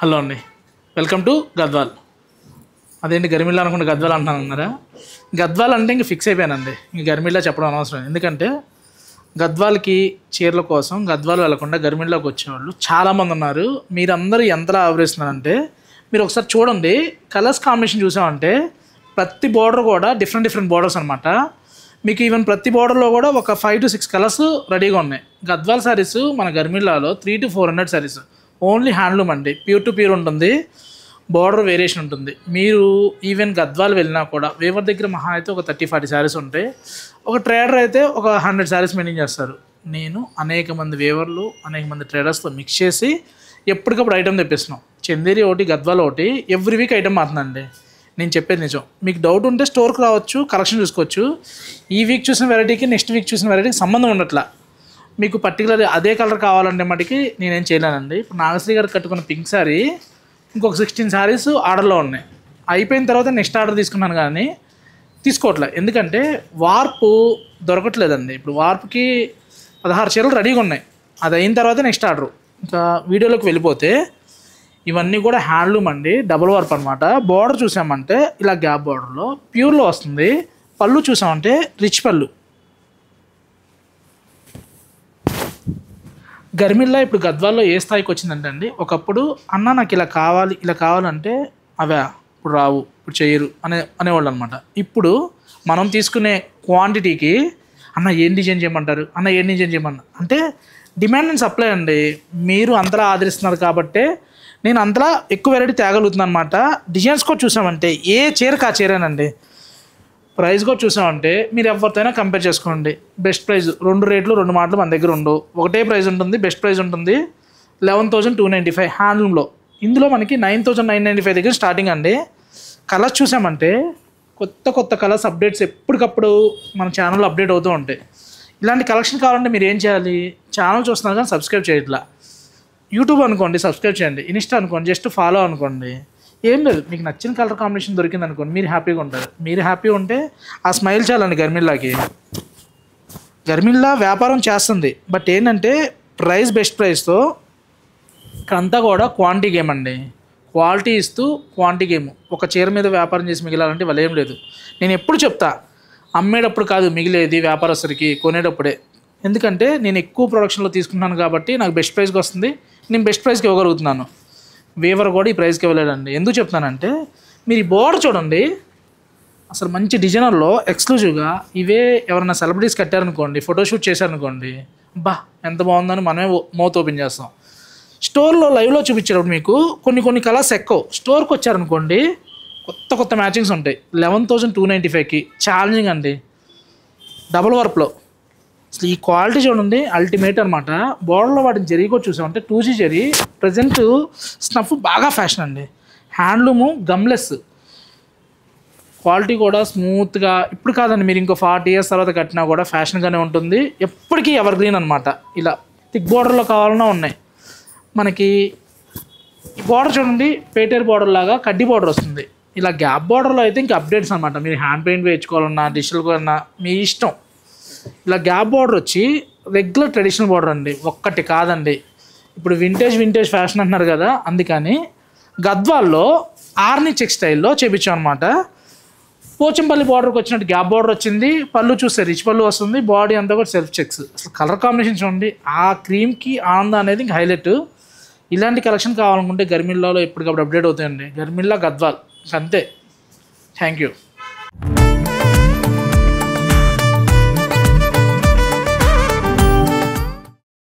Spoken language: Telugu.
హలో అండి, వెల్కమ్ టు గద్వాల్. అదేంటి గర్మిల్లా అనుకుంటే గద్వాల్ అంటున్నారా? గద్వాల్ అంటే ఇంక ఫిక్స్ అయిపోయానండి. ఇంక గర్మిల్లా చెప్పడం అనవసరం. ఎందుకంటే గద్వాల్కి చీరల కోసం గద్వాల్ వెళ్లకుండా గర్మిల్లాకి వచ్చేవాళ్ళు చాలామంది ఉన్నారు. మీరందరూ ఎంతలా ఆవరిస్తున్నారంటే మీరు ఒకసారి చూడండి. కలర్స్ కాంబినేషన్ చూసామంటే ప్రతి బార్డర్ కూడా డిఫరెంట్ బార్డర్స్ అనమాట. మీకు ఈవెన్ ప్రతి బార్డర్లో కూడా ఒక 5 to 6 కలర్స్ రెడీగా ఉన్నాయి. గద్వాల్ శారీస్ మన గర్మిల్లాలో 300 to 400 శారీస్ ఓన్లీ హ్యాండ్లూమ్ అండి. ప్యూర్ టు ప్యూర్ ఉంటుంది, బార్డర్ వేరియేషన్ ఉంటుంది. మీరు ఈవెన్ గద్వాల్ వెళ్ళినా కూడా వేవర్ దగ్గర మహా అయితే ఒక 30-40 శారీస్ ఉంటాయి. ఒక ట్రేడర్ అయితే ఒక 100 శారీస్ మెయింటైన్ చేస్తారు. నేను అనేక మంది వేవర్లు అనేక మంది ట్రేడర్స్తో మిక్స్ చేసి ఎప్పటికప్పుడు ఐటమ్ తెప్పిస్తున్నాం. చందేరి ఒకటి, గద్వాల్ ఒకటి, ఎవ్రీ వీక్ ఐటమ్ మారుతుందండి. నేను చెప్పేది నిజం. మీకు డౌట్ ఉంటే స్టోర్కి రావచ్చు, కలెక్షన్ చూసుకోవచ్చు. ఈ వీక్ చూసిన వెరైటీకి నెక్స్ట్ వీక్ చూసిన వెరైటీకి సంబంధం ఉండట్లా. మీకు పర్టికులర్ అదే కలర్ కావాలంటే మటుకి నేనేం చేయలేనండి. ఇప్పుడు నాగశ్రీ గారు కట్టుకున్న పింక్ శారీ ఇంకొక 16 శారీస్ ఆర్డర్లో ఉన్నాయి. అయిపోయిన తర్వాత నెక్స్ట్ ఆర్డర్ తీసుకున్నాను కానీ తీసుకోవట్లే. ఎందుకంటే వార్పు దొరకట్లేదండి. ఇప్పుడు వార్పుకి 16 చీరలు రెడీగా ఉన్నాయి. అది అయిన తర్వాత నెక్స్ట్ ఆర్డరు. ఇంకా వీడియోలోకి వెళ్ళిపోతే ఇవన్నీ కూడా హ్యాండ్లూమ్ అండి, డబుల్ వార్ప్ అనమాట. బార్డర్ చూసామంటే ఇలా గ్యాప్ బార్డర్లో ప్యూర్లో వస్తుంది. పళ్ళు చూసామంటే రిచ్ పళ్ళు. గర్మిల్లా ఇప్పుడు గద్వాల్లో ఏ స్థాయికి వచ్చిందంటే అండి, ఒకప్పుడు అన్న నాకు ఇలా కావాలంటే అవే ఇప్పుడు రావు, ఇప్పుడు చేయరు అనేవాళ్ళు అనమాట. ఇప్పుడు మనం తీసుకునే క్వాంటిటీకి అన్న ఏం డిజైన్ చేయమంటారు, అన్న ఏం డిజైన్ చేయమన్నా అంటే డిమాండ్ అండ్ సప్లై అండి. మీరు అంతలా ఆదరిస్తున్నారు కాబట్టే నేను అంతలా ఎక్కువ వెరైటీ తేగలుగుతున్నాను అనమాట. డిజైన్స్ కూడా చూసామంటే ఏ చీరకు ఆ చీరేనండి. ప్రైస్ కూడా చూసామంటే మీరు ఎవరితోనైనా కంపేర్ చేసుకోండి. బెస్ట్ ప్రైస్ 2 రేట్లు 2 మాటలు మన దగ్గర ఉండవు. ఒకటే ప్రైస్ ఉంటుంది, బెస్ట్ ప్రైస్ ఉంటుంది 11,295 హ్యాండ్లూమ్లో. ఇందులో మనకి 9,995 దగ్గర స్టార్టింగ్ అండి. కలర్స్ చూసామంటే కొత్త కలర్స్ అప్డేట్స్ ఎప్పటికప్పుడు మన ఛానల్లో అప్డేట్ అవుతూ ఉంటాయి. ఇలాంటి కలెక్షన్ కావాలంటే మీరు ఏం చేయాలి? ఛానల్ చూస్తున్నారు కానీ సబ్స్క్రైబ్ చేయట్లా. యూట్యూబ్ అనుకోండి సబ్స్క్రైబ్ చేయండి, ఇన్స్టా అనుకోండి జస్ట్ ఫాలో అనుకోండి. ఏం లేదు, మీకు నచ్చిన కలర్ కాంబినేషన్ దొరికింది అనుకోండి, మీరు హ్యాపీగా ఉంటారు. మీరు హ్యాపీగా ఉంటే ఆ స్మైల్ చాలండి. గర్మిల్లా వ్యాపారం చేస్తుంది. బట్ ఏంటంటే బెస్ట్ ప్రైస్తో ఇక్కడంతా కూడా క్వాంటిటీ గేమ్ అండి. క్వాలిటీ ఇస్తూ క్వాంటిటీ గేమ్. ఒక చీర మీద వ్యాపారం చేసి మిగిలాలంటే వాళ్ళు ఏం లేదు. నేను ఎప్పుడు చెప్తా, అమ్మేటప్పుడు కాదు మిగిలేది వ్యాపారస్తుడికి, కొనేటప్పుడే. ఎందుకంటే నేను ఎక్కువ ప్రొడక్షన్లో తీసుకుంటున్నాను కాబట్టి నాకు బెస్ట్ ప్రైస్కి వస్తుంది, నేను బెస్ట్ ప్రైస్కి ఇవ్వగలుగుతున్నాను. వేవర్ కూడా ఈ ప్రైస్కి ఇవ్వలేడండి. ఎందుకు చెప్తానంటే మీరు ఈ బోర్డర్ చూడండి, అసలు మంచి డిజైనర్లో ఎక్స్క్లూజివ్గా ఇవే ఎవరైనా సెలబ్రిటీస్ కట్టారనుకోండి, ఫోటోషూట్ చేశారనుకోండి, బా ఎంత బాగుందని మనమే మౌత్ ఓపెన్ చేస్తాం. స్టోర్లో లైవ్లో చూపించేటప్పుడు మీకు కొన్ని కలర్స్ ఎక్కువ. స్టోర్కి వచ్చారనుకోండి కొత్త మ్యాచింగ్స్ ఉంటాయి. 11,295కి ఛాలెంజింగ్ అండి, డబుల్ వర్ప్లో. అసలు ఈ క్వాలిటీ చూడండి అల్టిమేట్ అనమాట. బోర్డర్లో వాటిని జరీ కూడా చూసామంటే 2G జరీ. ప్రజెంట్ స్నఫ్ బాగా ఫ్యాషన్ అండి. హ్యాండ్లూము గమ్లెస్, క్వాలిటీ కూడా స్మూత్గా. ఇప్పుడు కాదండి, మీరు ఇంకో 40 years తర్వాత కట్టినా కూడా ఫ్యాషన్గానే ఉంటుంది. ఎప్పటికీ ఎవర్ గ్రీన్ అనమాట. ఇలా థిక్ బోర్డర్లో కావాలన్నా ఉన్నాయి మనకి. ఈ బార్డర్ చూడండి పేటేర్ బార్డర్ లాగా కడ్డీ బార్డర్ వస్తుంది. ఇలా గ్యాప్ బార్డర్లో అయితే ఇంకా అప్డేట్స్ అనమాట. మీరు హ్యాండ్ పెయింట్ వేయించుకోవాలన్నా డిజిటల్ కన్నా మీ ఇష్టం. ఇలా గ్యాప్ బార్డర్ వచ్చి రెగ్యులర్ ట్రెడిషనల్ బార్డర్ అండి, ఒక్కటి కాదండి. ఇప్పుడు వింటేజ్ ఫ్యాషన్ అంటున్నారు కదా, అందుకని గద్వాల్లో ఆర్ని చెక్ స్టైల్లో చేపించాం అనమాట. పోచంపల్లి బార్డర్కి వచ్చినట్టు గ్యాప్ బార్డర్ వచ్చింది. పళ్ళు చూస్తే రిచ్ పళ్ళు వస్తుంది. బాడీ అంతా కూడా సెల్ఫ్ చెక్స్. అసలు కలర్ కాంబినేషన్ చూడండి, ఆ క్రీమ్కి ఆనందం అనేది ఇంకా హైలైట్. ఇలాంటి కలెక్షన్ కావాలనుకుంటే గర్మిల్లాలో ఎప్పటికప్పుడు అప్డేట్ అవుతాయండి. గర్మిల్లా గద్వాల్ అంతే. Thank you.